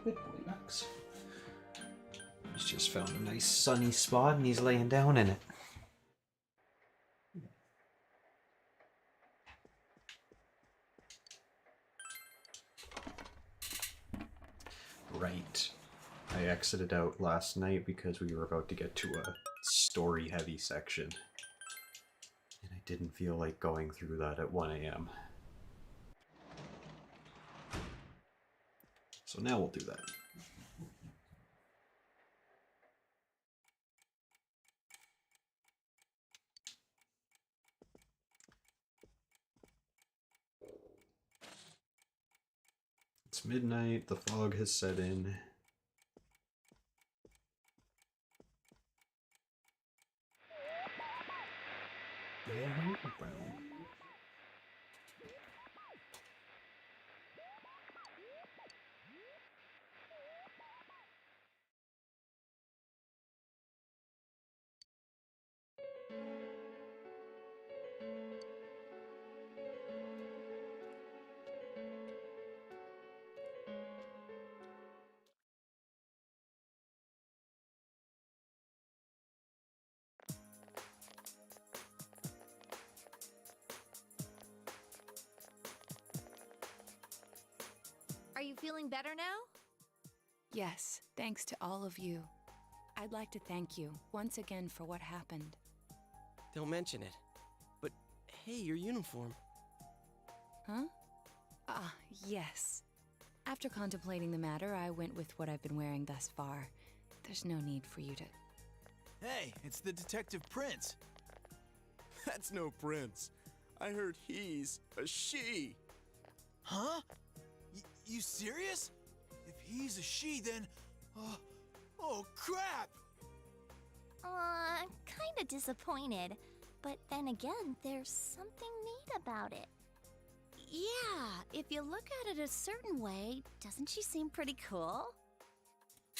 Good boy, Max. He's just found a nice sunny spot and he's laying down in it. Right. I exited out last night because we were about to get to a story-heavy section. And I didn't feel like going through that at 1 a.m. So now we'll do that. It's midnight, the fog has set in. Are you feeling better now? Yes, thanks to all of you. I'd like to thank you once again for what happened. Don't mention it. But hey, your uniform. Huh? Ah, yes. After contemplating the matter, I went with what I've been wearing thus far. There's no need for you to... Hey, it's the Detective Prince. That's no prince. I heard he's a she. Huh? You serious? If he's a she, then... oh, crap! Kinda disappointed. But then again, there's something neat about it. Yeah, if you look at it a certain way, doesn't she seem pretty cool?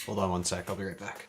Hold on one sec, I'll be right back.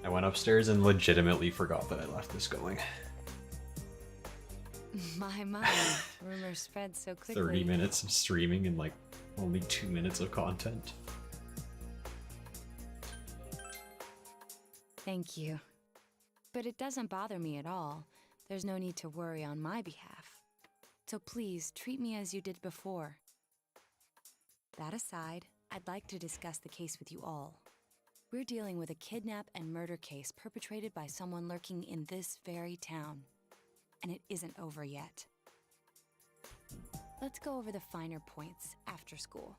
I went upstairs and legitimately forgot that I left this going. My, rumors spread so quickly. 30 minutes of streaming and like only 2 minutes of content. Thank you. But it doesn't bother me at all. There's no need to worry on my behalf. So please, treat me as you did before. That aside, I'd like to discuss the case with you all. We're dealing with a kidnap and murder case perpetrated by someone lurking in this very town. And it isn't over yet. Let's go over the finer points after school.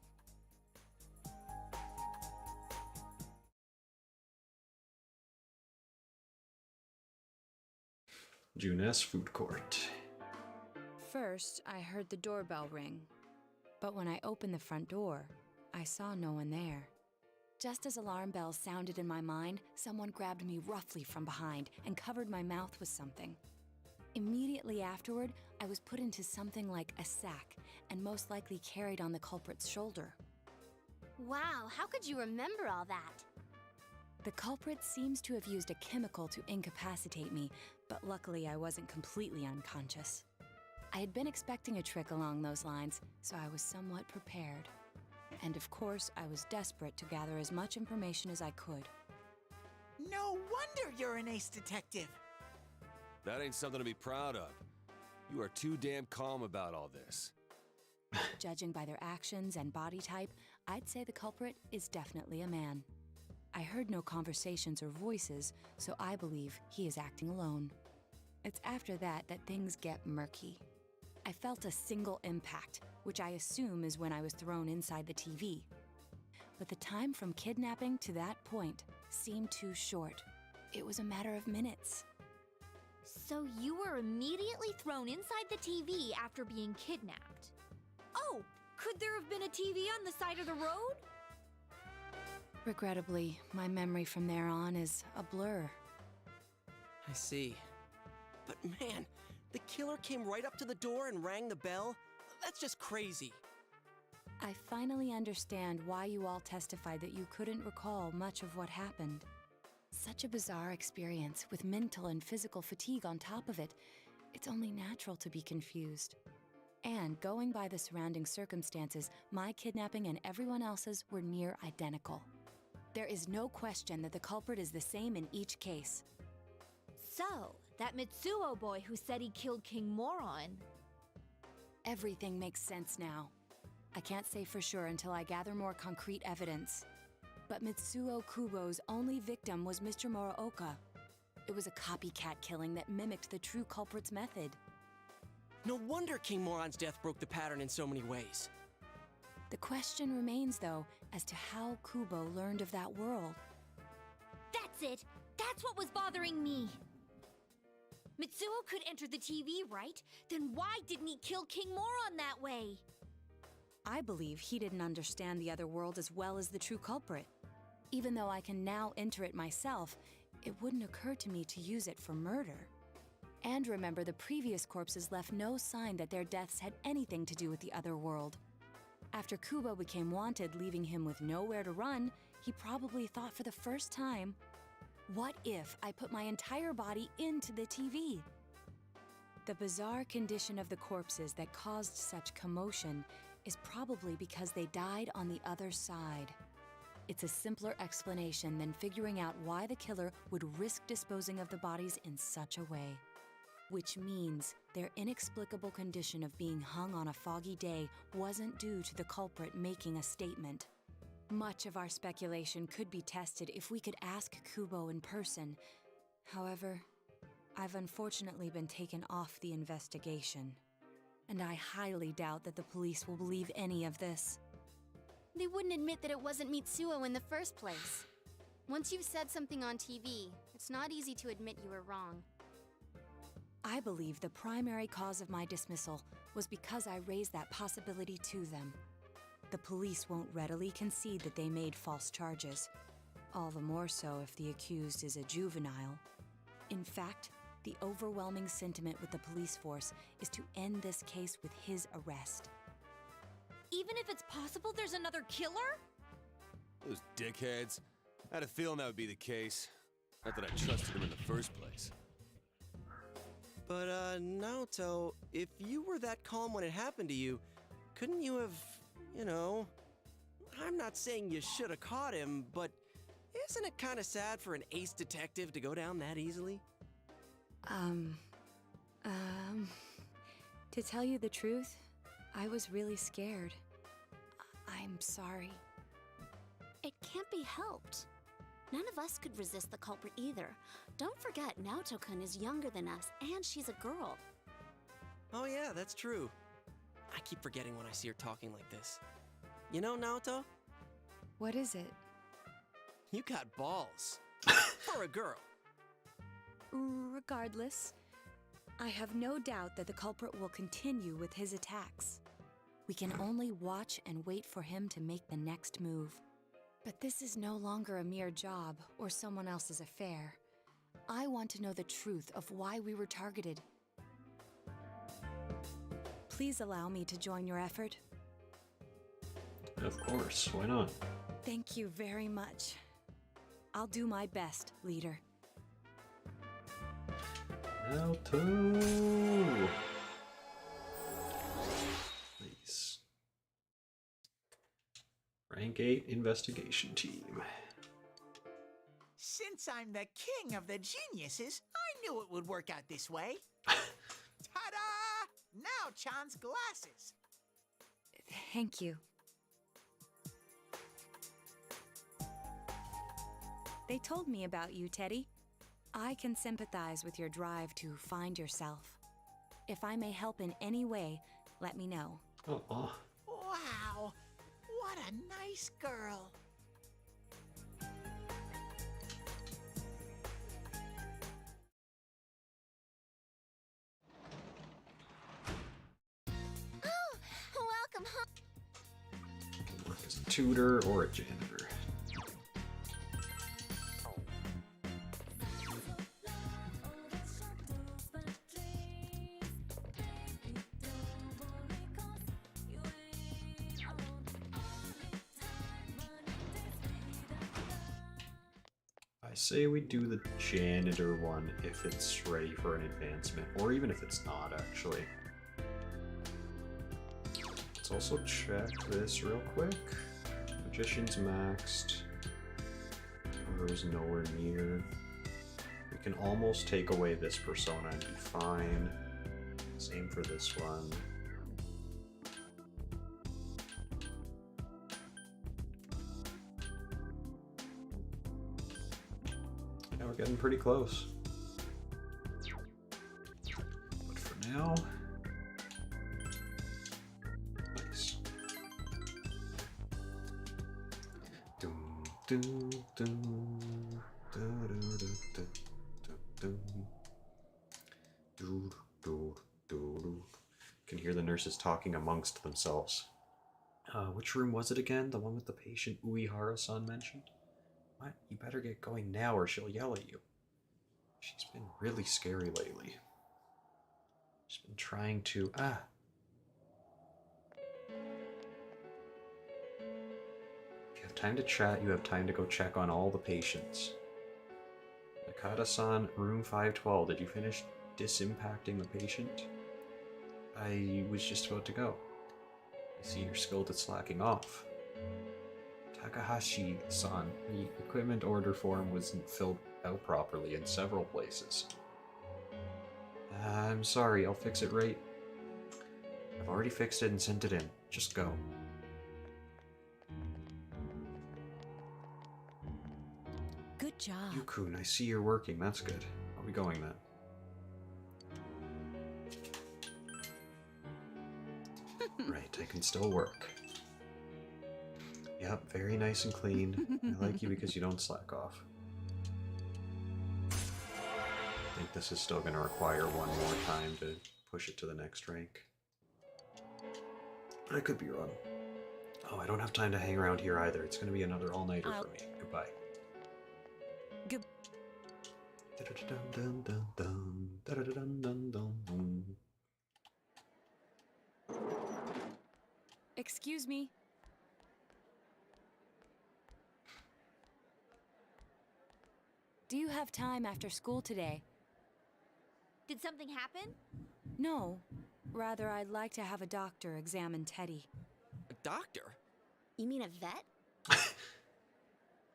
Junes Food Court. First, I heard the doorbell ring. But when I opened the front door, I saw no one there. Just as alarm bells sounded in my mind, someone grabbed me roughly from behind and covered my mouth with something. Immediately afterward, I was put into something like a sack and most likely carried on the culprit's shoulder. Wow, how could you remember all that? The culprit seems to have used a chemical to incapacitate me, but luckily I wasn't completely unconscious. I had been expecting a trick along those lines, so I was somewhat prepared. And of course, I was desperate to gather as much information as I could. No wonder you're an ace detective. That ain't something to be proud of. You are too damn calm about all this. Judging by their actions and body type, I'd say the culprit is definitely a man. I heard no conversations or voices, so I believe he is acting alone. It's after that that things get murky. I felt a single impact, which I assume is when I was thrown inside the TV. But the time from kidnapping to that point seemed too short. It was a matter of minutes. So you were immediately thrown inside the TV after being kidnapped. Oh, could there have been a TV on the side of the road? Regrettably, my memory from there on is a blur. I see. But man, the killer came right up to the door and rang the bell? That's just crazy. I finally understand why you all testified that you couldn't recall much of what happened. Such a bizarre experience with mental and physical fatigue on top of it. It's only natural to be confused. And going by the surrounding circumstances, my kidnapping and everyone else's were near identical. There is no question that the culprit is the same in each case. So, that Mitsuo boy who said he killed King Moron. Everything makes sense now. I can't say for sure until I gather more concrete evidence. But Mitsuo Kubo's only victim was Mr. Muraoka. It was a copycat killing that mimicked the true culprit's method. No wonder King Moron's death broke the pattern in so many ways. The question remains, though, as to how Kubo learned of that world. That's it! That's what was bothering me! Mitsuo could enter the TV, right? Then why didn't he kill King Moron that way? I believe he didn't understand the other world as well as the true culprit. Even though I can now enter it myself, it wouldn't occur to me to use it for murder. And remember, the previous corpses left no sign that their deaths had anything to do with the other world. After Kubo became wanted, leaving him with nowhere to run, he probably thought for the first time, what if I put my entire body into the TV? The bizarre condition of the corpses that caused such commotion is probably because they died on the other side. It's a simpler explanation than figuring out why the killer would risk disposing of the bodies in such a way. Which means their inexplicable condition of being hung on a foggy day wasn't due to the culprit making a statement. Much of our speculation could be tested if we could ask Kubo in person. However, I've unfortunately been taken off the investigation. And I highly doubt that the police will believe any of this. They wouldn't admit that it wasn't Mitsuo in the first place. Once you've said something on TV, it's not easy to admit you were wrong. I believe the primary cause of my dismissal was because I raised that possibility to them. The police won't readily concede that they made false charges, all the more so if the accused is a juvenile. In fact, the overwhelming sentiment with the police force is to end this case with his arrest. Even if it's possible there's another killer? Those dickheads. I had a feeling that would be the case. Not that I trusted him in the first place. But, Naoto, if you were that calm when it happened to you, couldn't you have, you know... I'm not saying you should have caught him, but isn't it kind of sad for an ace detective to go down that easily? To tell you the truth, I was really scared. I'm sorry. It can't be helped. None of us could resist the culprit either. Don't forget, Naoto-kun is younger than us, and she's a girl. Oh yeah, that's true. I keep forgetting when I see her talking like this. You know, Naoto, What is it? you got balls. For a girl. Regardless, I have no doubt that the culprit will continue with his attacks. We can only watch and wait for him to make the next move. But this is no longer a mere job or someone else's affair. I want to know the truth of why we were targeted. Please allow me to join your effort. Of course, why not? Thank you very much. I'll do my best, leader. Naoto! Nice. Rank 8 investigation team. Since I'm the king of the geniuses, I knew it would work out this way. Ta-da! Now Chan's glasses. Thank you. They told me about you, Teddy. I can sympathize with your drive to find yourself. If I may help in any way, let me know. Oh, Wow, what a nice girl. Welcome home. can work as a tutor or a janitor. I say we do the janitor one if it's ready for an advancement, or even if it's not, actually. Let's also check this real quick. Magician's maxed. Is nowhere near. We can almost take away this persona and be fine. Same for this one. Yeah, we're getting pretty close. But for now, nice. Dum, dum, dum, da, da, da, da, da, dum. Do, do, do, do. Can hear the nurses talking amongst themselves. Which room was it again? The one with the patient Uehara-san mentioned? What? You better get going now or she'll yell at you. She's been really scary lately. She's been trying to... If you have time to chat, you have time to go check on all the patients. Nakata-san, room 512. Did you finish disimpacting the patient? I was just about to go. I see you're skilled at slacking off. Takahashi-san, the equipment order form wasn't filled out properly in several places. I'm sorry, I'll fix it right. I've already fixed it and sent it in. Just go. Good job. Yukun, I see you're working. That's good. I'll be going then. Right, I can still work. Yep, very nice and clean. I like you because you don't slack off. I think this is still going to require one more time to push it to the next rank. But I could be wrong. Oh, I don't have time to hang around here either. It's going to be another all-nighter for me. Goodbye. Good. Excuse me. Do you have time after school today? Did something happen? No. Rather, I'd like to have a doctor examine Teddy. A doctor? You mean a vet?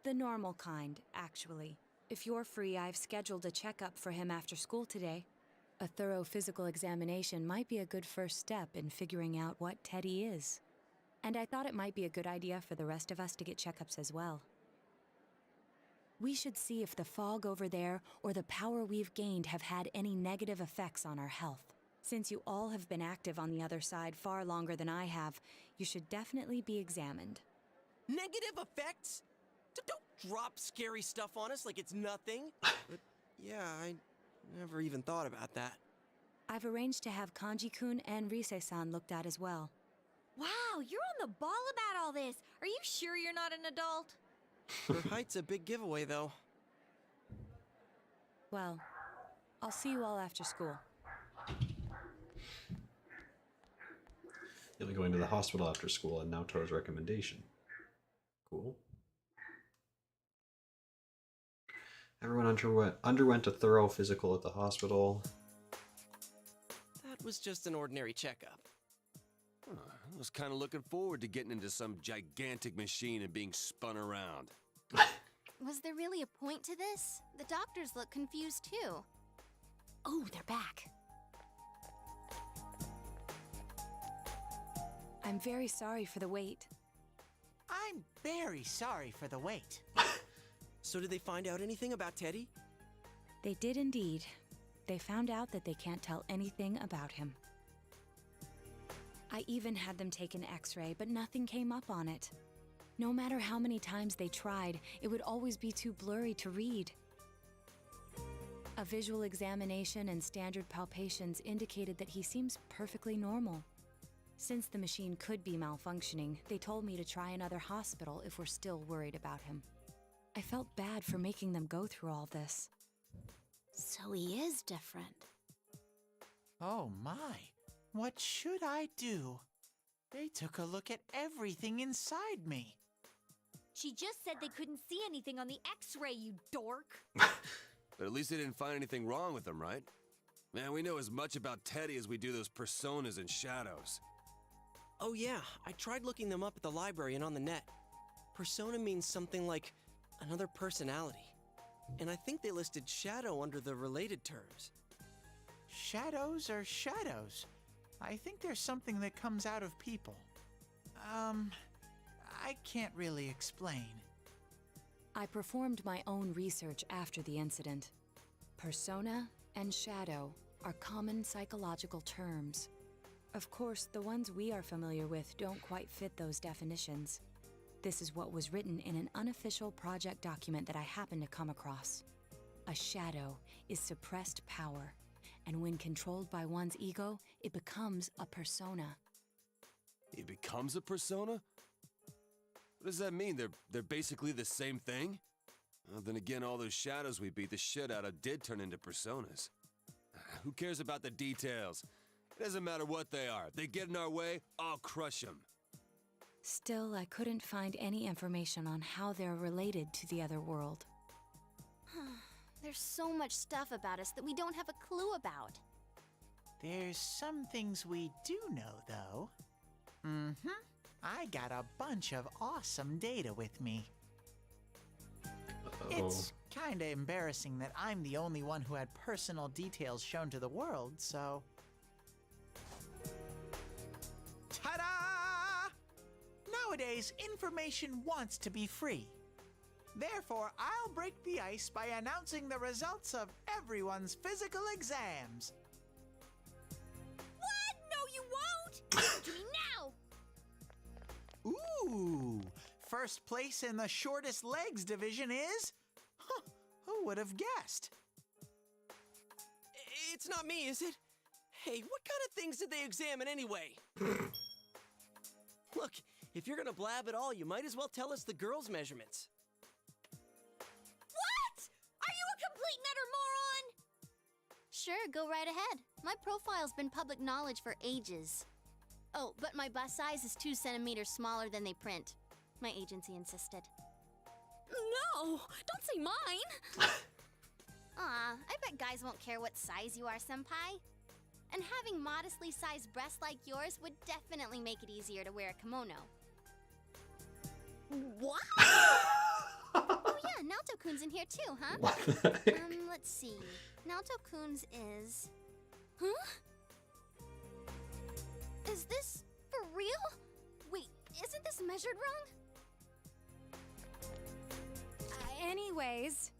The normal kind, actually. If you're free, I've scheduled a checkup for him after school today. A thorough physical examination might be a good first step in figuring out what Teddy is. And I thought it might be a good idea for the rest of us to get checkups as well. We should see if the fog over there or the power we've gained have had any negative effects on our health. Since you all have been active on the other side far longer than I have, you should definitely be examined. Negative effects? Don't drop scary stuff on us like it's nothing. But yeah, I never even thought about that. I've arranged to have Kanji-kun and Rise-san looked at as well. Wow, you're on the ball about all this. Are you sure you're not an adult? Her height's a big giveaway, though. Well, I'll see you all after school. You'll be going to the hospital after school on Naoto's recommendation. Cool. Everyone underwent a thorough physical at the hospital. That was just an ordinary checkup. I was kind of looking forward to getting into some gigantic machine and being spun around. Was there really a point to this? The doctors look confused too. Oh, they're back. I'm very sorry for the wait. I'm very sorry for the wait. So did they find out anything about Teddy? They did indeed. They found out that they can't tell anything about him. I even had them take an X-ray, but nothing came up on it. No matter how many times they tried, it would always be too blurry to read. A visual examination and standard palpations indicated that he seems perfectly normal. Since the machine could be malfunctioning, they told me to try another hospital if we're still worried about him. I felt bad for making them go through all this. So he is different. Oh my, what should I do? They took a look at everything inside me. She just said they couldn't see anything on the X-ray, you dork. But at least they didn't find anything wrong with him, right? Man, we know as much about Teddy as we do those personas and shadows. Oh yeah, I tried looking them up at the library and on the net. Persona means something like another personality. And I think they listed shadow under the related terms. Shadows are shadows. I think there's something that comes out of people. I can't really explain. I performed my own research after the incident. Persona and shadow are common psychological terms. Of course, the ones we are familiar with don't quite fit those definitions. This is what was written in an unofficial project document that I happened to come across. A shadow is suppressed power, and when controlled by one's ego, it becomes a persona. He becomes a persona? What does that mean? They're basically the same thing? Well, then again, all those shadows we beat the shit out of did turn into personas. Who cares about the details? It doesn't matter what they are. If they get in our way, I'll crush them. Still, I couldn't find any information on how they're related to the other world. There's so much stuff about us that we don't have a clue about. There's some things we do know, though. I got a bunch of awesome data with me. It's kinda embarrassing that I'm the only one who had personal details shown to the world, so... Ta-da! Nowadays, information wants to be free. Therefore, I'll break the ice by announcing the results of everyone's physical exams. What? No, you won't! Give it to me now! Ooh! First place in the shortest legs division is... Huh, who would have guessed? It's not me, is it? Hey, what kind of things did they examine anyway? Look, if you're gonna blab at all, you might as well tell us the girls' measurements. What? Are you a complete and utter moron? Sure, go right ahead. My profile's been public knowledge for ages. Oh, but my bust size is 2 centimeters smaller than they print. My agency insisted. No! Don't say mine! Aw, I bet guys won't care what size you are, senpai. And having modestly sized breasts like yours would definitely make it easier to wear a kimono. What? Oh yeah, Naoto-kun's in here too, huh? What the heck? Let's see. Naoto-kun's is... Huh? Is this for real? Wait, isn't this measured wrong? Anyways,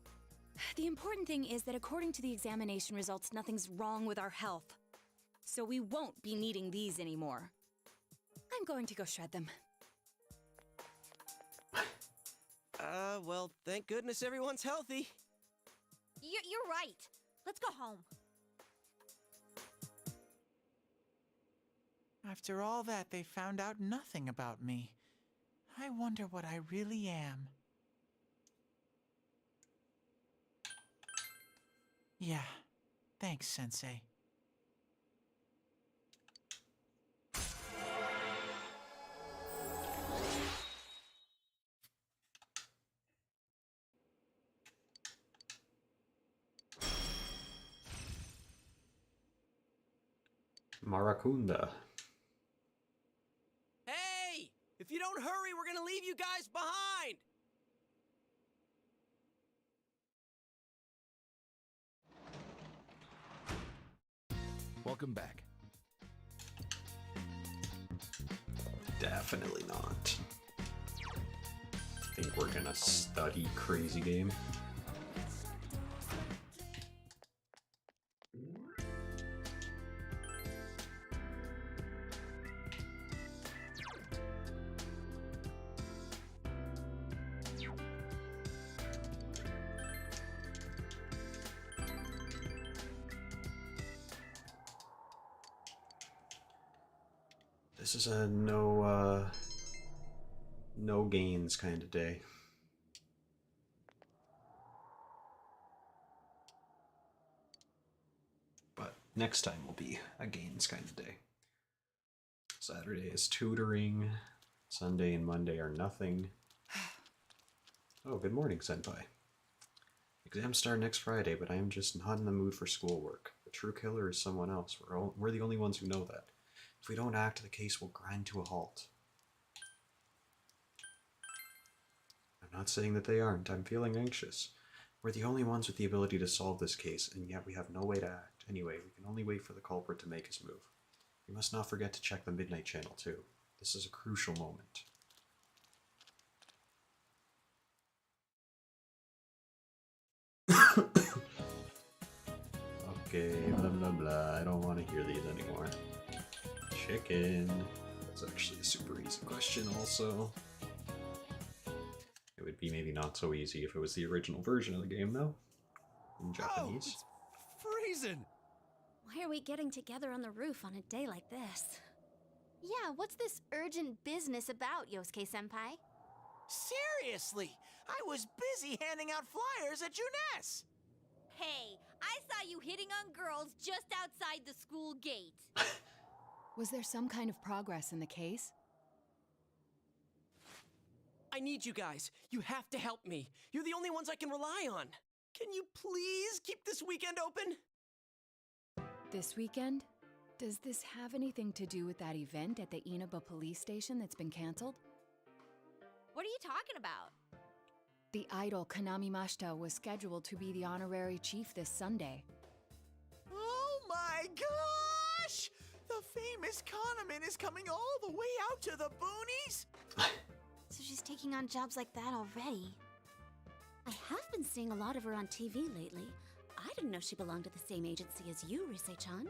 the important thing is that according to the examination results, nothing's wrong with our health. So we won't be needing these anymore. I'm going to go shred them. Well, thank goodness everyone's healthy. You're right. Let's go home. After all that, they found out nothing about me. I wonder what I really am. Yeah, thanks, Sensei. Marakunda. Hey! If you don't hurry, we're gonna leave you guys behind! Welcome back. Definitely not. I think we're gonna study Crazy Game. This is a no gains kind of day. But next time will be a gains kind of day. Saturday is tutoring. Sunday and Monday are nothing. Oh, good morning, Senpai. Exams start next Friday, but I am just not in the mood for schoolwork. The true killer is someone else. We're the only ones who know that. If we don't act, the case will grind to a halt. I'm not saying that they aren't. I'm feeling anxious. We're the only ones with the ability to solve this case, and yet we have no way to act. Anyway, we can only wait for the culprit to make his move. We must not forget to check the Midnight Channel, too. This is a crucial moment. Okay, blah blah blah. I don't want to hear these anymore. Chicken. That's actually a super easy question also. It would be maybe not so easy if it was the original version of the game though. In Japanese. Oh, it's freezing! Why are we getting together on the roof on a day like this? Yeah, what's this urgent business about, Yosuke-senpai? Seriously, I was busy handing out flyers at Juness. Hey, I saw you hitting on girls just outside the school gate. Was there some kind of progress in the case? I need you guys. You have to help me. You're the only ones I can rely on. Can you please keep this weekend open? This weekend? Does this have anything to do with that event at the Inaba police station that's been canceled? What are you talking about? The idol Kanami Mashita was scheduled to be the honorary chief this Sunday. Oh my gosh! The famous Kahneman is coming all the way out to the boonies? So she's taking on jobs like that already. I have been seeing a lot of her on TV lately. I didn't know she belonged to the same agency as you, Rise-chan.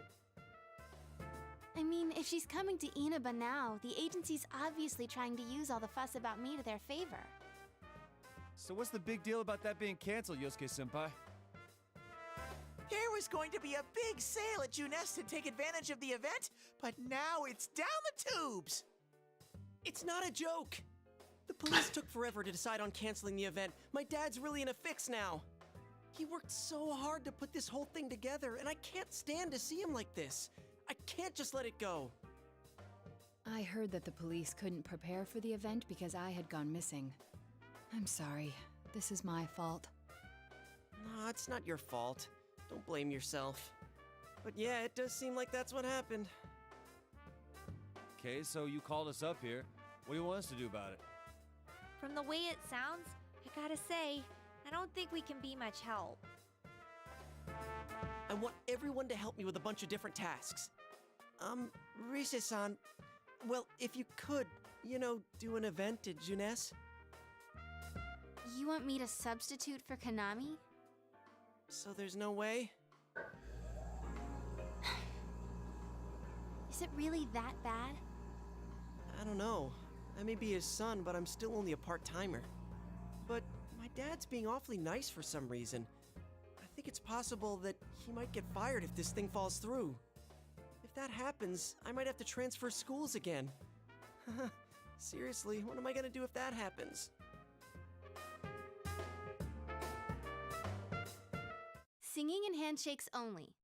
I mean, if she's coming to Inaba now, the agency's obviously trying to use all the fuss about me to their favor. So what's the big deal about that being canceled, Yosuke-senpai? There was going to be a big sale at Juness to take advantage of the event, but now it's down the tubes. It's not a joke. The police took forever to decide on canceling the event. My dad's really in a fix now. He worked so hard to put this whole thing together, and I can't stand to see him like this. I can't just let it go. I heard that the police couldn't prepare for the event because I had gone missing. I'm sorry. This is my fault. Oh, it's not your fault. Don't blame yourself. But yeah, it does seem like that's what happened. Okay, so you called us up here. What do you want us to do about it? From the way it sounds, I gotta say, I don't think we can be much help. I want everyone to help me with a bunch of different tasks. Rise-san, well, if you could, do an event at Junes? You want me to substitute for Konami? So there's no way? Is it really that bad? I don't know. I may be his son, but I'm still only a part-timer. But my dad's being awfully nice for some reason. I think it's possible that he might get fired if this thing falls through. If that happens, I might have to transfer schools again. Seriously, what am I gonna do if that happens? Singing and handshakes only.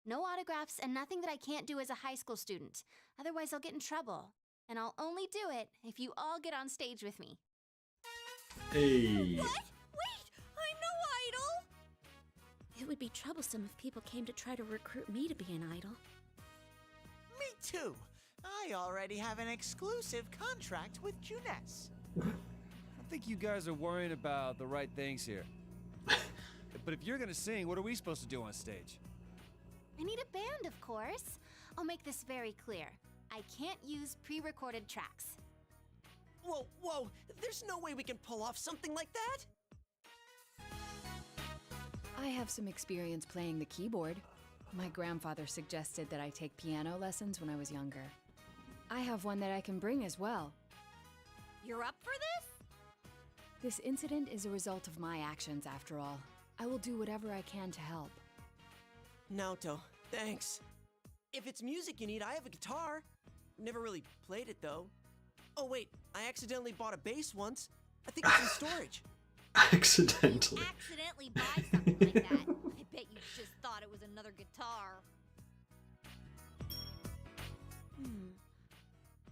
No autographs and nothing that I can't do as a high school student. Otherwise, I'll get in trouble. And I'll only do it if you all get on stage with me. Hey. What? Wait! I'm no idol! It would be troublesome if people came to try to recruit me to be an idol. Me too. I already have an exclusive contract with Junes. I don't think you guys are worrying about the right things here. But if you're gonna sing, what are we supposed to do on stage? I need a band, of course. I'll make this very clear. I can't use pre-recorded tracks. Whoa, there's no way we can pull off something like that! I have some experience playing the keyboard. My grandfather suggested that I take piano lessons when I was younger. I have one that I can bring as well. You're up for this? This incident is a result of my actions, after all. I will do whatever I can to help. Naoto, thanks. If it's music you need, I have a guitar. Never really played it, though. Oh, wait, I accidentally bought a bass once. I think it's in storage. Accidentally. Accidentally buy something like that. I bet you just thought it was another guitar.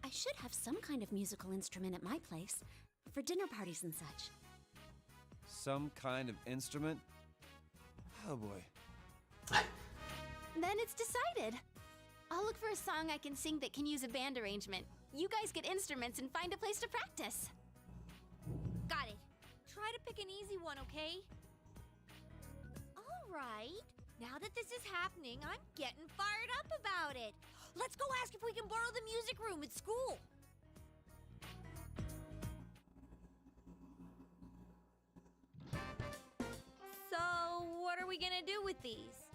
I should have some kind of musical instrument at my place for dinner parties and such. Some kind of instrument? Oh boy. Then it's decided. I'll look for a song I can sing that can use a band arrangement. You guys get instruments and find a place to practice. Got it. Try to pick an easy one, okay? All right. Now that this is happening, I'm getting fired up about it. Let's go ask if we can borrow the music room at school. So, what are we gonna do with these?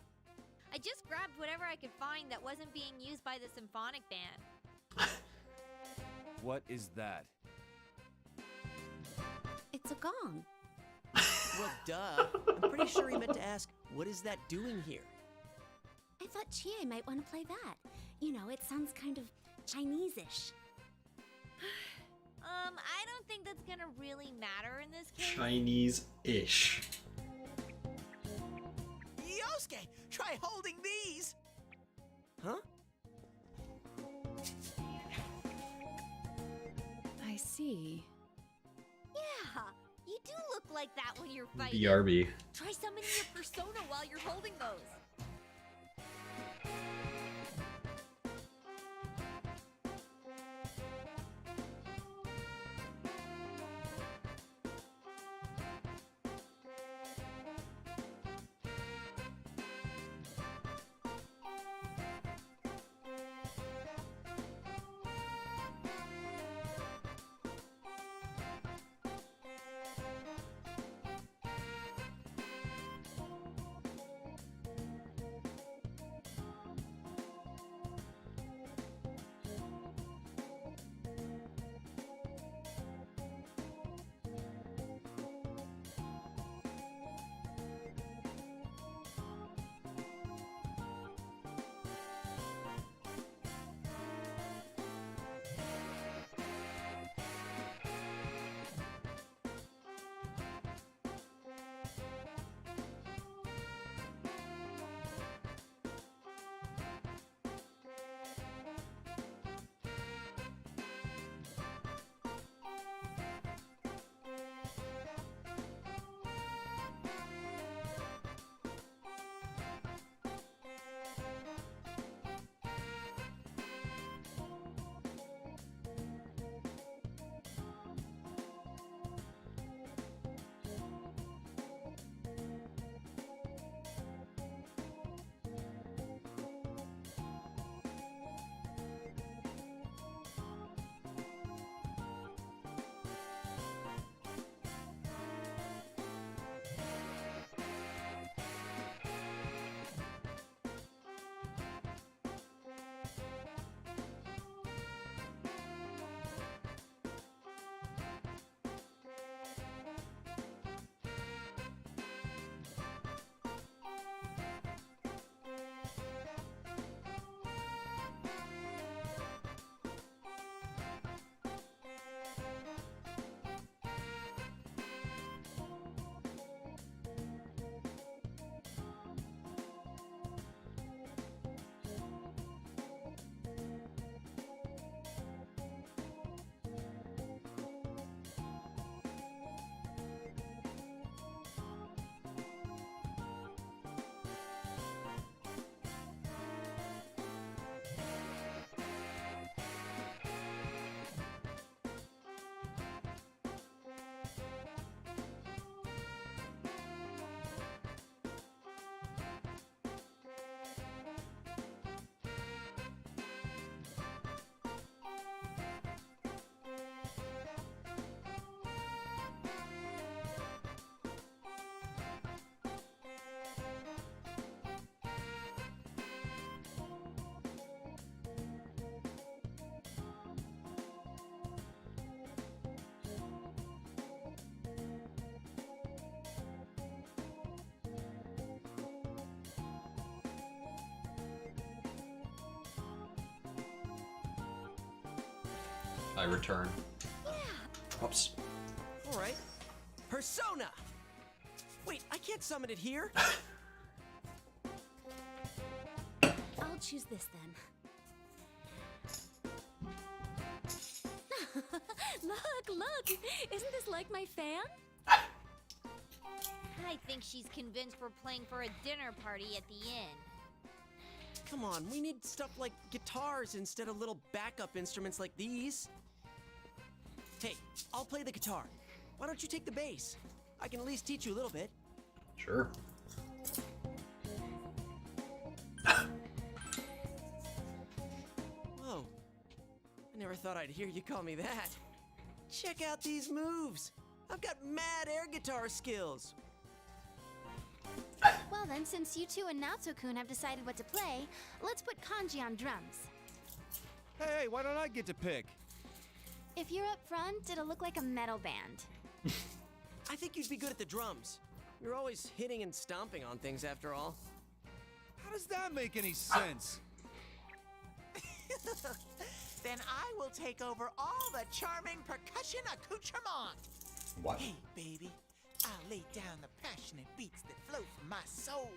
I just grabbed whatever I could find that wasn't being used by the symphonic band. What is that? It's a gong. Well, duh. I'm pretty sure he meant to ask, what is that doing here? I thought Chie might want to play that. You know, it sounds kind of Chinese-ish. I don't think that's gonna really matter in this case. Chinese-ish. Yosuke, try holding these. Huh? I see. Yeah, you do look like that when you're fighting. BRB. Try summoning your persona while you're holding those. I return. Yeah. Oops. All right. Persona! Wait, I can't summon it here. I'll choose this then. Look! Isn't this like my fan? I think she's convinced we're playing for a dinner party at the inn. Come on, we need stuff like guitars instead of little backup instruments like these. Hey, I'll play the guitar. Why don't you take the bass? I can at least teach you a little bit. Sure. Whoa. I never thought I'd hear you call me that. Check out these moves. I've got mad air guitar skills. Well then, since you two and Naoto-kun have decided what to play, let's put Kanji on drums. Hey, why don't I get to pick? If you're up front, it'll look like a metal band. I think you'd be good at the drums. You're always hitting and stomping on things after all. How does that make any sense? Then I will take over all the charming percussion accoutrement. What? Hey, baby, I'll lay down the passionate beats that flow from my soul.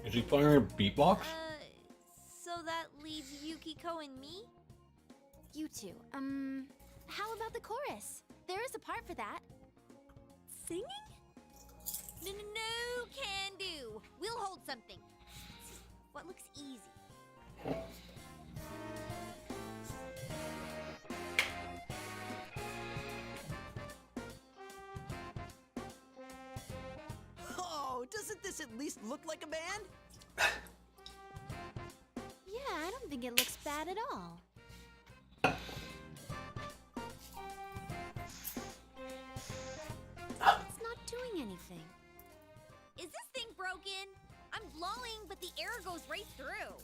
Is he playing a beatbox? So that leaves Yukiko and me? You two, how about the chorus? There is a part for that. Singing? No, can do. We'll hold something. What looks easy? Oh, doesn't this at least look like a band? Yeah, I don't think it looks bad at all. It's not doing anything. Is this thing broken? I'm blowing, but the air goes right through.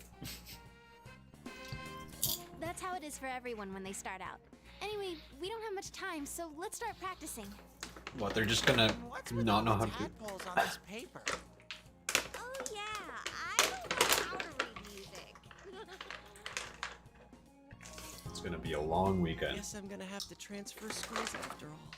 That's how it is for everyone when they start out. Anyway, we don't have much time, so let's start practicing. What, they're just gonna What's with not know all how the to... tadpoles on this paper? Oh yeah, I don't know how to read music. It's gonna be a long weekend. Guess I'm gonna have to transfer schools after all.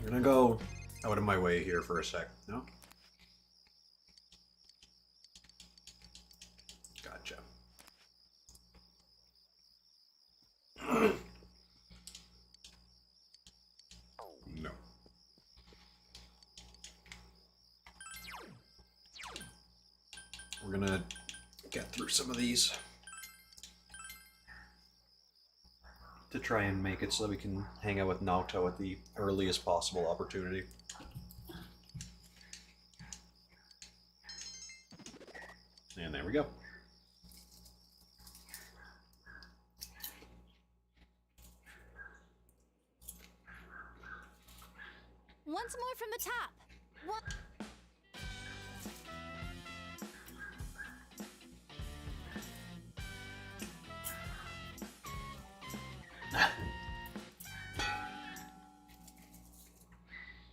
You're gonna go out of my way here for a sec, no? Gotcha. No. We're gonna get through some of these to try and make it so that we can hang out with Naoto at the earliest possible opportunity. And there we go. Once more from the top. One.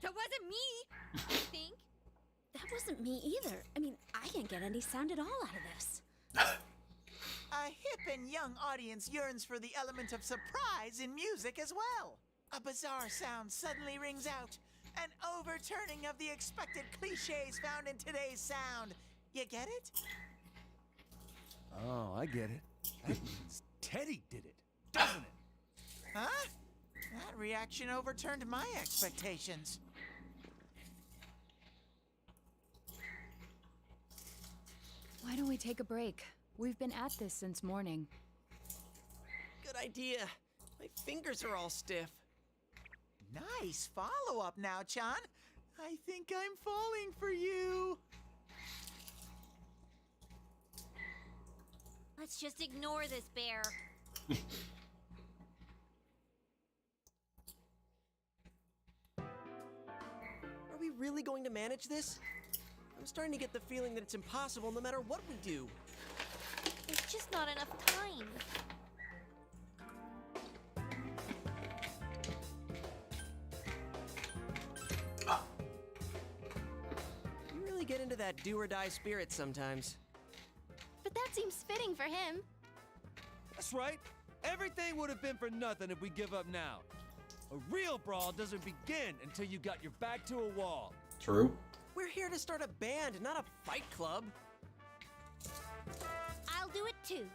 That wasn't me, I think. That wasn't me either. I mean, I can't get any sound at all out of this. A hip and young audience yearns for the element of surprise in music as well. A bizarre sound suddenly rings out, an overturning of the expected cliches found in today's sound. You get it? Oh, I get it. That means Teddy did it, doesn't it? Huh? That reaction overturned my expectations. Why don't we take a break? We've been at this since morning. Good idea. My fingers are all stiff. Nice follow-up now, Chan. I think I'm falling for you. Let's just ignore this bear. really going to manage this? I'm starting to get the feeling that it's impossible no matter what we do. There's just not enough time. You really get into that do-or-die spirit sometimes. But that seems fitting for him. That's right. Everything would have been for nothing if we give up now. A real brawl doesn't begin until you got your back to a wall. True. We're here to start a band, not a fight club. I'll do it too.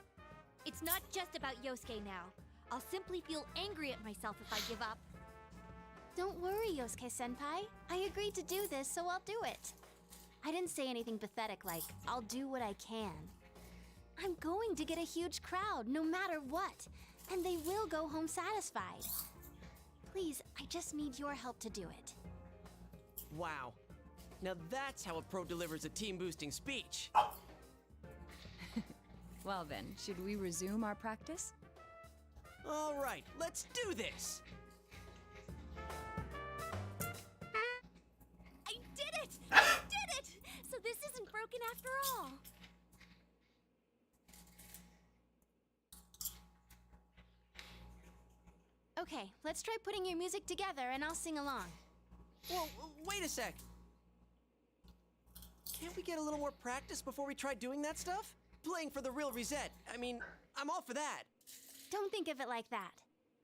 It's not just about Yosuke now. I'll simply feel angry at myself if I give up. Don't worry, Yosuke-senpai. I agreed to do this, so I'll do it. I didn't say anything pathetic like, I'll do what I can. I'm going to get a huge crowd, no matter what, and they will go home satisfied. Please, I just need your help to do it. Wow. Now that's how a pro delivers a team-boosting speech. Well then, should we resume our practice? All right, let's do this. I did it! I did it! So this isn't broken after all. Okay, let's try putting your music together and I'll sing along. Whoa, wait a sec. Can't we get a little more practice before we try doing that stuff? Playing for the real reset. I mean, I'm all for that. Don't think of it like that.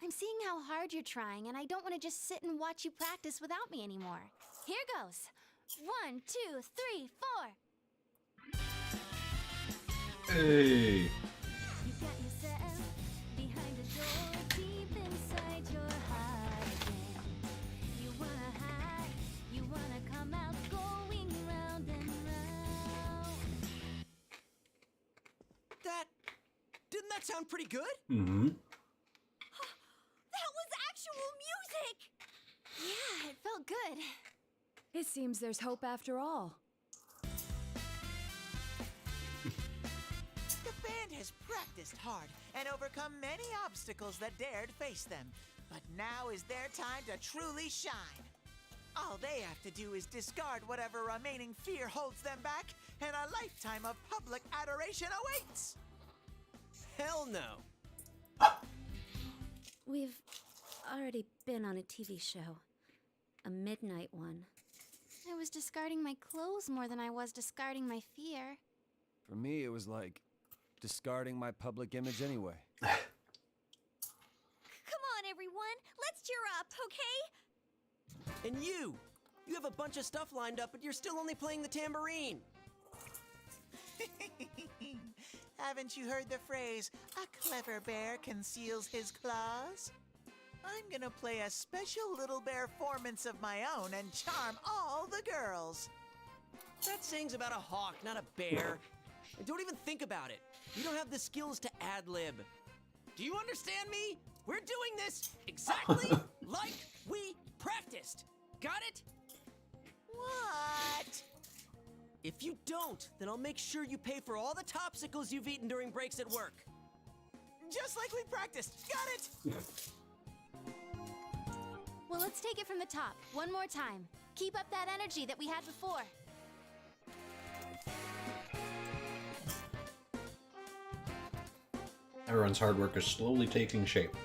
I'm seeing how hard you're trying, and I don't want to just sit and watch you practice without me anymore. Here goes. 1, 2, 3, 4. Hey. You got yourself behind a door deep inside your heart again. You wanna hide, you wanna come out, going round and round. Didn't that sound pretty good? Mm-hmm. That was actual music! Yeah, it felt good. It seems there's hope after all. The band has practiced hard and overcome many obstacles that dared face them. But now is their time to truly shine. All they have to do is discard whatever remaining fear holds them back, and a lifetime of public adoration awaits. Hell no. We've already been on a TV show. A midnight one. I was discarding my clothes more than I was discarding my fear. For me, it was like discarding my public image anyway. Come on, everyone. Let's cheer up, okay? And you have a bunch of stuff lined up, but you're still only playing the tambourine. Haven't you heard the phrase, a clever bear conceals his claws? I'm gonna play a special little bear performance of my own and charm all the girls. That saying's about a hawk, not a bear. And don't even think about it. You don't have the skills to ad-lib. Do you understand me? We're doing this exactly like we practiced. Got it? What? If you don't, then I'll make sure you pay for all the topsicles you've eaten during breaks at work. Just like we practiced. Got it? Well, let's take it from the top, one more time. Keep up that energy that we had before. Everyone's hard work is slowly taking shape.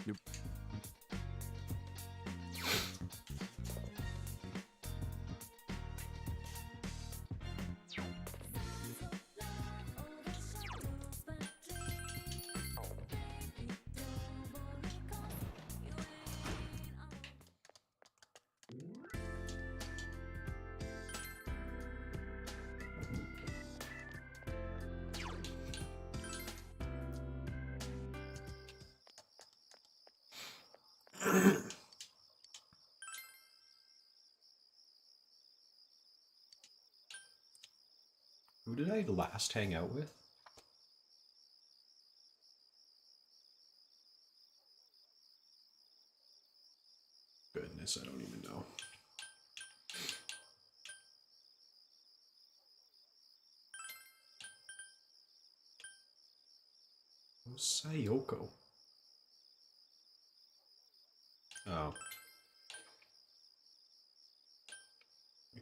Nope. Who did I last hang out with? Goodness, I don't even know. Oh, Sayoko.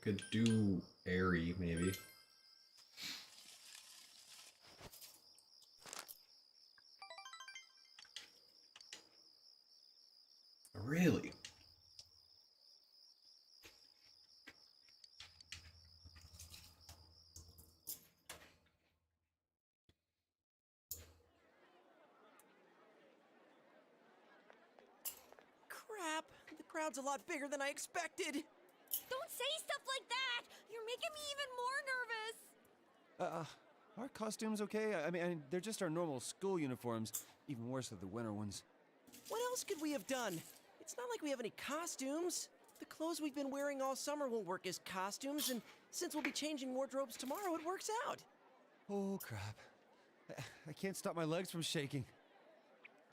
could do airy, maybe. Really? Crap, the crowd's a lot bigger than I expected. Don't say stuff like that! You're making me even more nervous! Are costumes okay? I mean, they're just our normal school uniforms. Even worse are the winter ones. What else could we have done? It's not like we have any costumes. The clothes we've been wearing all summer won't work as costumes, and since we'll be changing wardrobes tomorrow, it works out. Oh, crap. I can't stop my legs from shaking.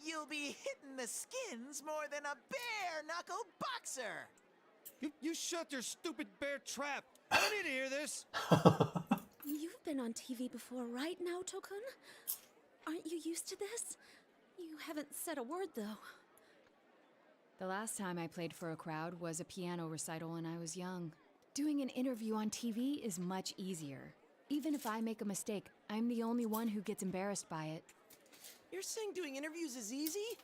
You'll be hitting the skins more than a bare-knuckle boxer! You shut your stupid bear trap! I need to hear this! You've been on TV before, right, Naoto-kun? Aren't you used to this? You haven't said a word, though. The last time I played for a crowd was a piano recital when I was young. Doing an interview on TV is much easier. Even if I make a mistake, I'm the only one who gets embarrassed by it. You're saying doing interviews is easy?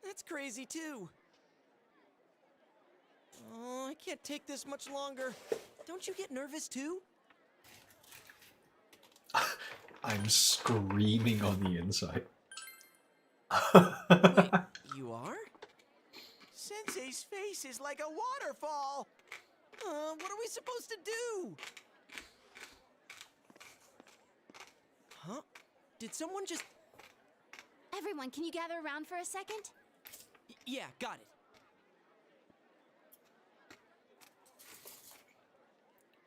That's crazy, too. Oh, I can't take this much longer. Don't you get nervous, too? I'm screaming on the inside. Wait, you are? Sensei's face is like a waterfall! What are we supposed to do? Huh? Did someone just... Everyone, can you gather around for a second? Yeah, got it.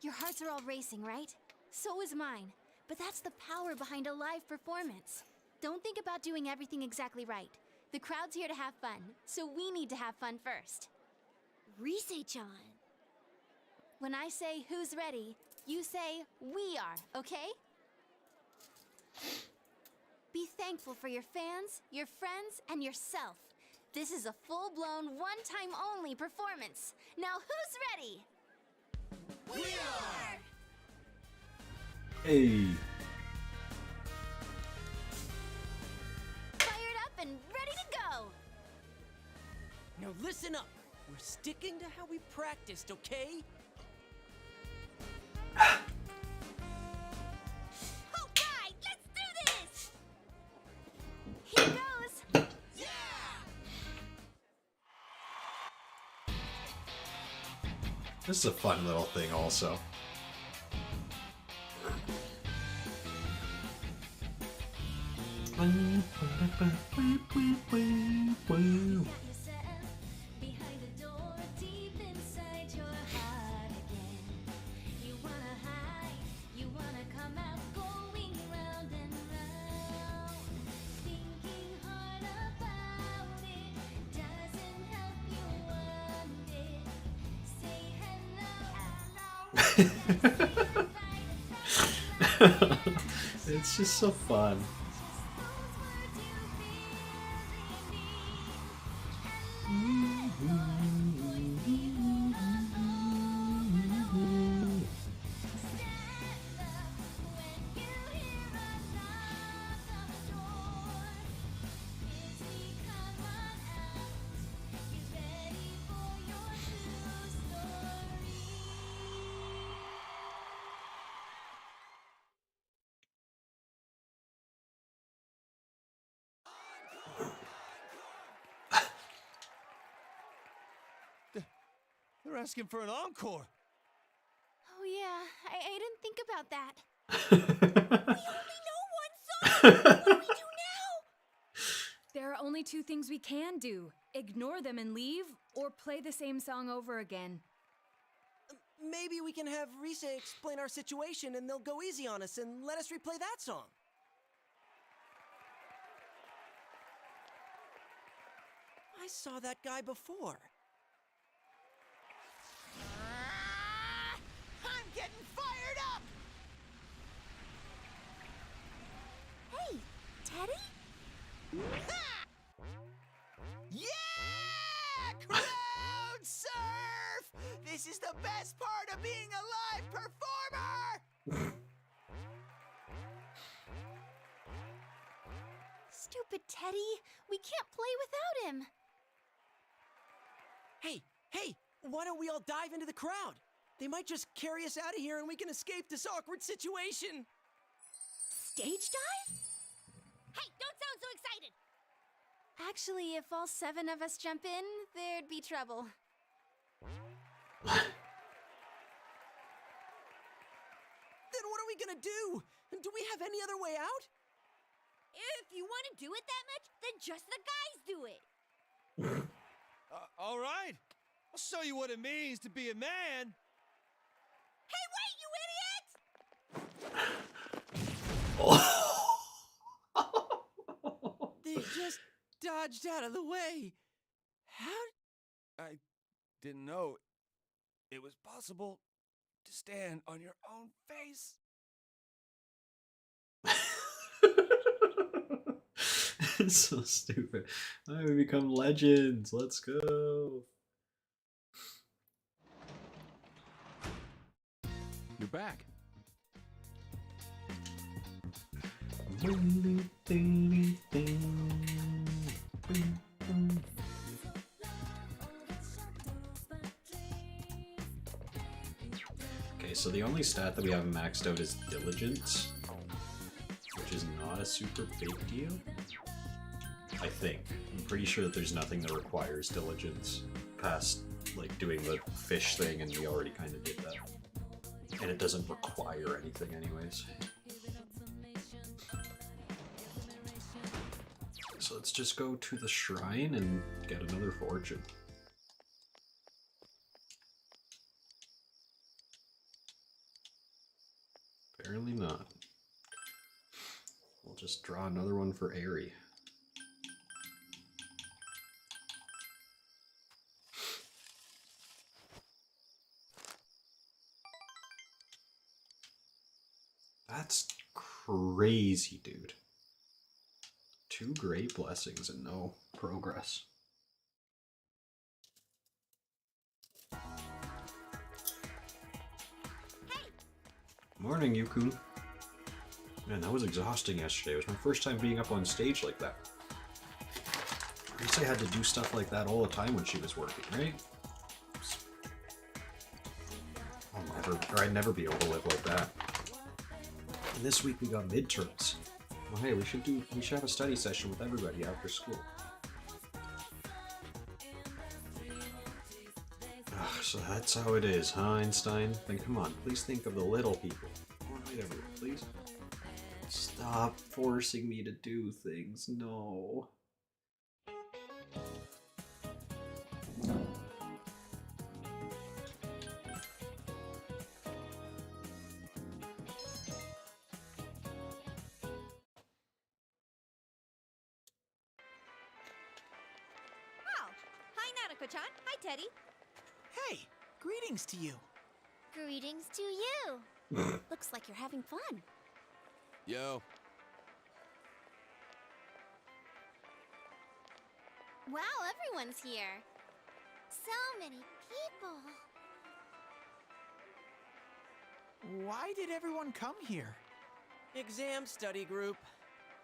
Your hearts are all racing, right? So is mine. But that's the power behind a live performance. Don't think about doing everything exactly right. The crowd's here to have fun, so we need to have fun first. Rise-chan. When I say who's ready, you say we are, okay? Be thankful for your fans, your friends, and yourself. This is a full-blown, one-time-only performance. Now who's ready? We are! Hey. Fired up and ready to go! Now listen up. We're sticking to how we practiced, okay? Alright, let's do this! Here goes! This is a fun little thing also. It's just so fun. They're asking for an encore. Oh yeah, I didn't think about that. We only know one song! What do we do now? There are only two things we can do. Ignore them and leave, or play the same song over again. Maybe we can have Rise explain our situation and they'll go easy on us and let us replay that song. I saw that guy before. I'm getting fired up! Hey, Teddy? Ha! Yeah! Crowd surf! This is the the best part of being a live performer! Stupid Teddy. We can't play without him. Hey, why don't we all dive into the crowd? They might just carry us out of here and we can escape this awkward situation. Stage dive? Hey, don't sound so excited! Actually, if all 7 of us jump in, there'd be trouble. Then what are we gonna do? Do we have any other way out? If you want to do it that much, then just the guys do it. All right. I'll show you what it means to be a man. Hey, wait, you idiot! They just dodged out of the way. How? I didn't know it was possible to stand on your own face. It's so stupid. Oh, we become legends. Let's go. You're back. Okay, so the only stat that we have maxed out is diligence, which is not a super big deal. I think. I'm pretty sure that there's nothing that requires diligence past, like, doing the fish thing, and we already kind of did that. And it doesn't require anything anyways. So let's just go to the shrine and get another fortune. Apparently not. We'll just draw another one for Aerie. That's crazy, dude. 2 great blessings and no progress. Morning, Yukun. Man, that was exhausting yesterday. It was my first time being up on stage like that. I guess I had to do stuff like that all the time when she was working, right? I'd never be able to live like that. And this week we got midterms. Well, hey, we should have a study session with everybody after school. Ugh, so that's how it is, huh, Einstein? Then come on, please think of the little people. All right, everyone, please. Stop forcing me to do things. No. Naoko-chan. Hi, Teddy. Hey, greetings to you. Greetings to you. Looks like you're having fun. Yo. Wow, everyone's here. So many people. Why did everyone come here? Exam study group.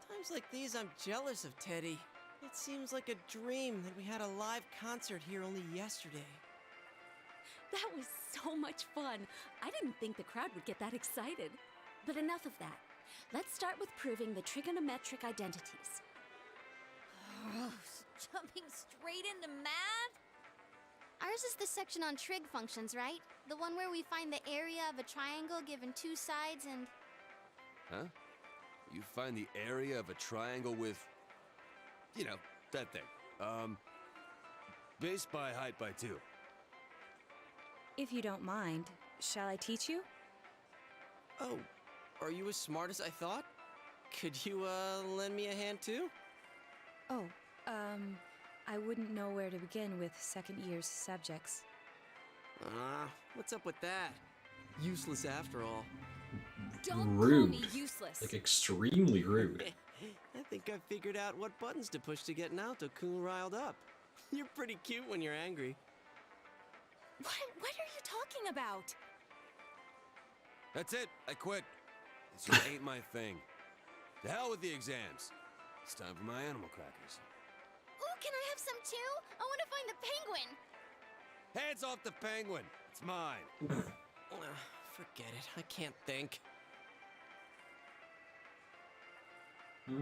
Times like these, I'm jealous of Teddy. It seems like a dream that we had a live concert here only yesterday. That was so much fun. I didn't think the crowd would get that excited. But enough of that. Let's start with proving the trigonometric identities. Gross. Jumping straight into math? Ours is the section on trig functions, right? The one where we find the area of a triangle given 2 sides and... Huh? You find the area of a triangle with... You know, that thing. Base by height by 2. If you don't mind, shall I teach you? Oh, are you as smart as I thought? Could you, lend me a hand too? Oh, I wouldn't know where to begin with second year's subjects. What's up with that? Useless after all. Don't Rude. call me useless. Like, extremely rude. I think I figured out what buttons to push to get Naoto-kun riled up. You're pretty cute when you're angry. What are you talking about? That's it. I quit. This just ain't my thing. To hell with the exams. It's time for my animal crackers. Ooh, can I have some too? I want to find the penguin. Hands off the penguin. It's mine. Forget it. I can't think. Teddy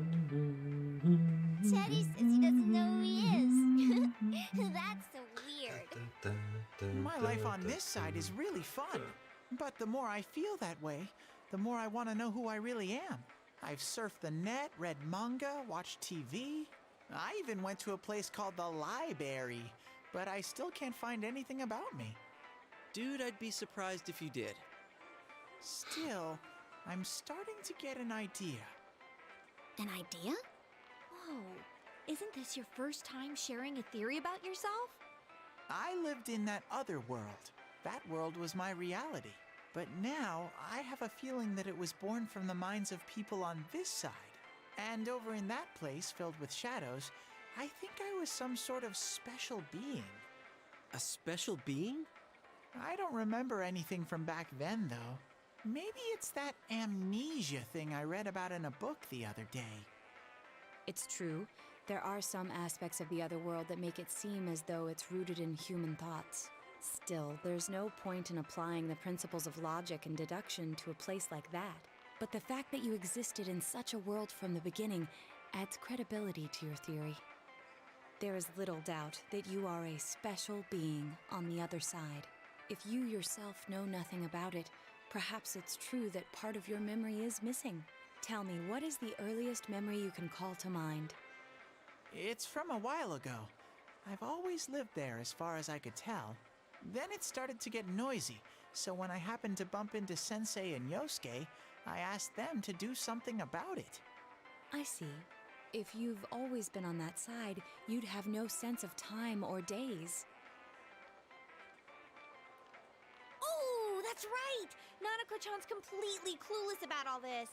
says he doesn't know who he is. That's so weird. My life on this side is really fun. But the more I feel that way, the more I want to know who I really am. I've surfed the net, read manga, watched TV. I even went to a place called the Library, but I still can't find anything about me. Dude, I'd be surprised if you did. Still, I'm starting to get an idea. An idea? Whoa, isn't this your first time sharing a theory about yourself? I lived in that other world. That world was my reality. But now, I have a feeling that it was born from the minds of people on this side. And over in that place, filled with shadows, I think I was some sort of special being. A special being? I don't remember anything from back then, though. Maybe it's that amnesia thing I read about in a book the other day. It's true. There are some aspects of the other world that make it seem as though it's rooted in human thoughts. Still, there's no point in applying the principles of logic and deduction to a place like that. But the fact that you existed in such a world from the beginning adds credibility to your theory. There is little doubt that you are a special being on the other side. If you yourself know nothing about it, perhaps it's true that part of your memory is missing. Tell me, what is the earliest memory you can call to mind? It's from a while ago. I've always lived there as far as I could tell. Then it started to get noisy, so when I happened to bump into Sensei and Yosuke, I asked them to do something about it. I see. If you've always been on that side, you'd have no sense of time or days. Oh, that's right! Nanako-chan's completely clueless about all this.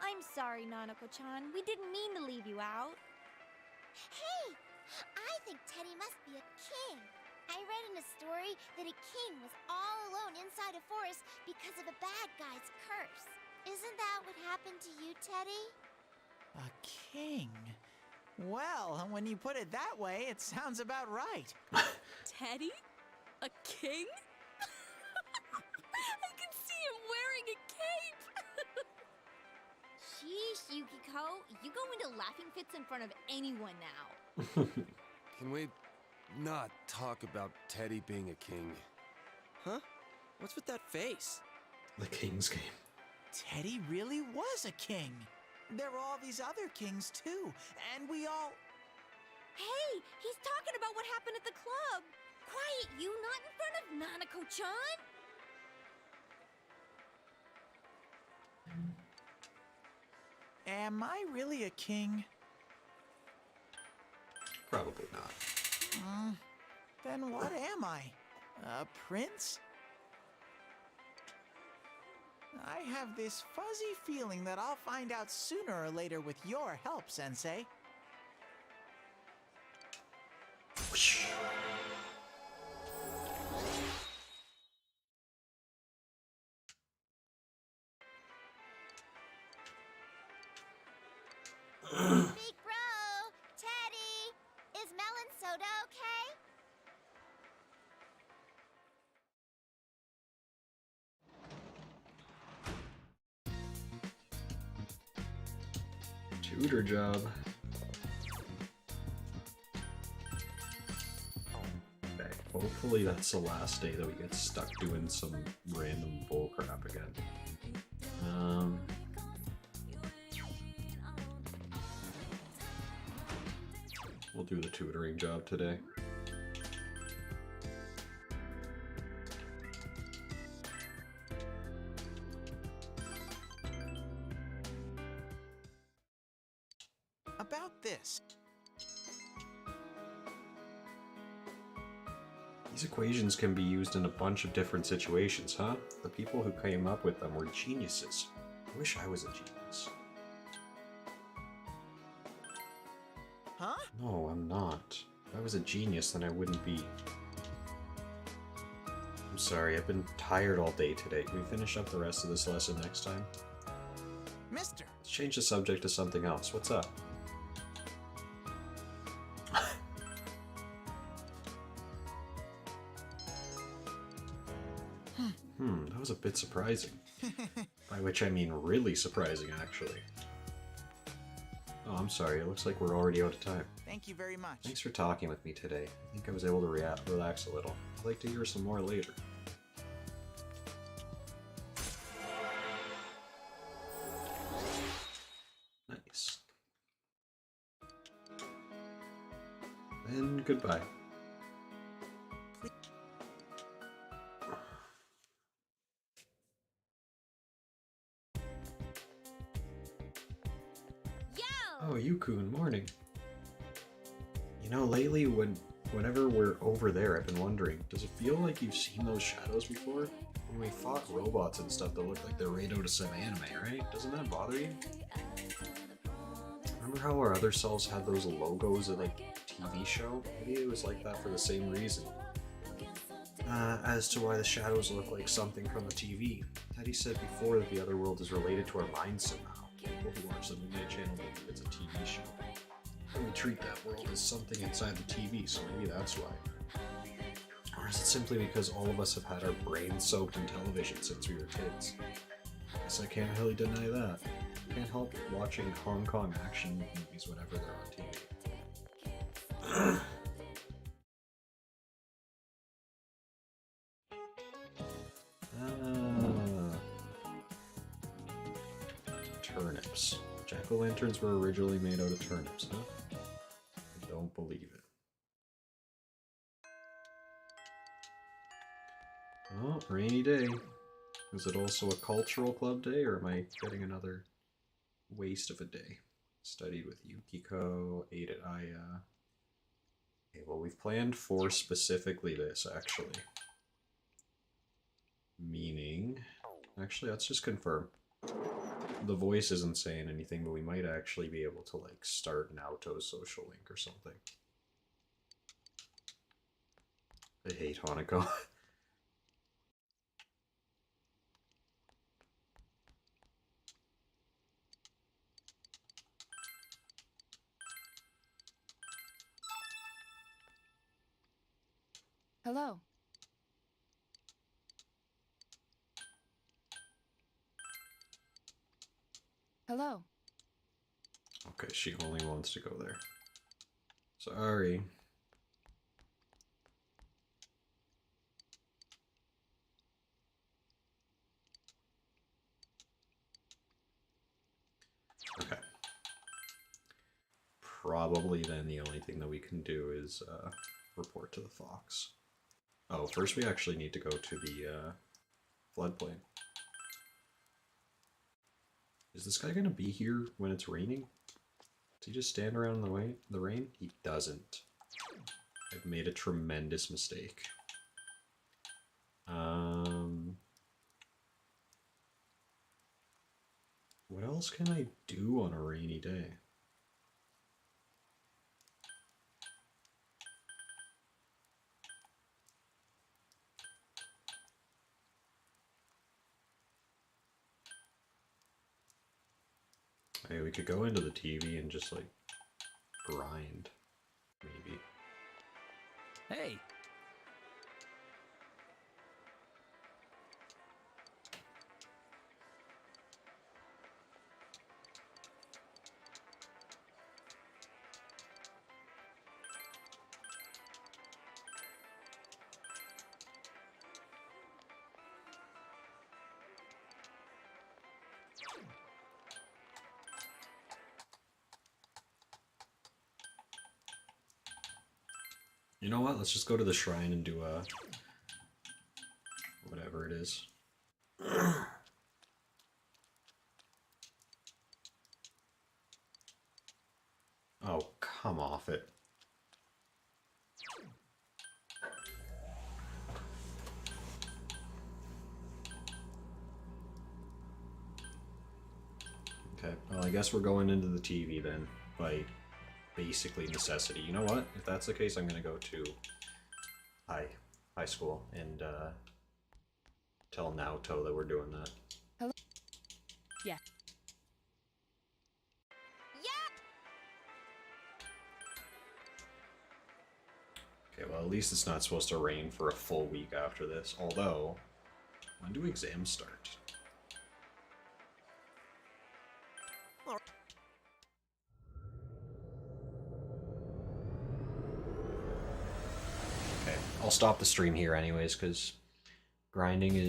I'm sorry, Nanako-chan. We didn't mean to leave you out. Hey, I think Teddy must be a king. I read in a story that a king was all alone inside a forest because of a bad guy's curse. Isn't that what happened to you, Teddy? A king? Well, when you put it that way, it sounds about right. Teddy? A king? I can see him wearing a cape! Sheesh, Yukiko. You go into laughing fits in front of anyone now. Can we not talk about Teddy being a king? Huh? What's with that face? The King's Game. Teddy really was a king. There were all these other kings, too, and we all... Hey, he's talking about what happened at the club. Quiet, you, not in front of Nanako-chan. Am I really a king? Probably not. Then what am I? A prince? I have this fuzzy feeling that I'll find out sooner or later with your help, Sensei. Whoosh. Big bro, Teddy, is melon soda okay? Tutor job. Okay, hopefully that's the last day that we get stuck doing some random bullcrap again. We'll do the tutoring job today. About this. These equations can be used in a bunch of different situations, huh? The people who came up with them were geniuses. I wish I was a genius. Huh? No, I'm not. If I was a genius, then I wouldn't be... I'm sorry, I've been tired all day today. Can we finish up the rest of this lesson next time? Mister, Let's change the subject to something else. What's up? That was a bit surprising. By which I mean really surprising, actually. Oh, I'm sorry. It looks like we're already out of time. thank you very much. Thanks for talking with me today. I think I was able to relax a little. I'd like to hear some more later. Nice. Then goodbye. Oh, Yukun, morning. You know, lately whenever we're over there, I've been wondering, does it feel like you've seen those shadows before? When we fought robots and stuff that look like they're right out of some anime, right? Doesn't that bother you? Remember how our other selves had those logos of like TV show? Maybe it was like that for the same reason. As to why the shadows look like something from the TV. Teddy said before that the other world is related to our minds somehow. People who watch the Midnight Channel believe it's a TV show. And we treat that world as something inside the TV, so maybe that's why. Or is it simply because all of us have had our brains soaked in television since we were kids? Guess I can't really deny that. Can't help watching Hong Kong action movies whenever they're on TV. Turnips. Jack-o'-lanterns were originally made out of turnips, huh? I don't believe it. Oh, rainy day. Is it also a cultural club day, or am I getting another waste of a day? Studied with Yukiko, ate at Aya. Okay, well, we've planned for specifically this, actually. Meaning... Actually, let's just confirm. The voice isn't saying anything, but we might actually be able to, like, start Naoto's social link or something. I hate Hanako. Hello. Hello. Okay, she only wants to go there. Sorry. Okay. Probably then the only thing that we can do is report to the fox. Oh, first we actually need to go to the floodplain. Is this guy gonna be here when it's raining? Does he just stand around in the rain? He doesn't. I've made a tremendous mistake. What else can I do on a rainy day? Hey, we could go into the TV and just, like, grind, maybe. Hey, You know what? Let's just go to the shrine and do whatever it is. Oh, come off it. Okay, well, I guess we're going into the TV then, by basically necessity. You know what? If that's the case, I'm gonna go to high school and tell Naoto that we're doing that. Yeah. Okay, well, at least it's not supposed to rain for a full week after this. Although, when do exams start? Okay, I'll stop the stream here anyways, because grinding is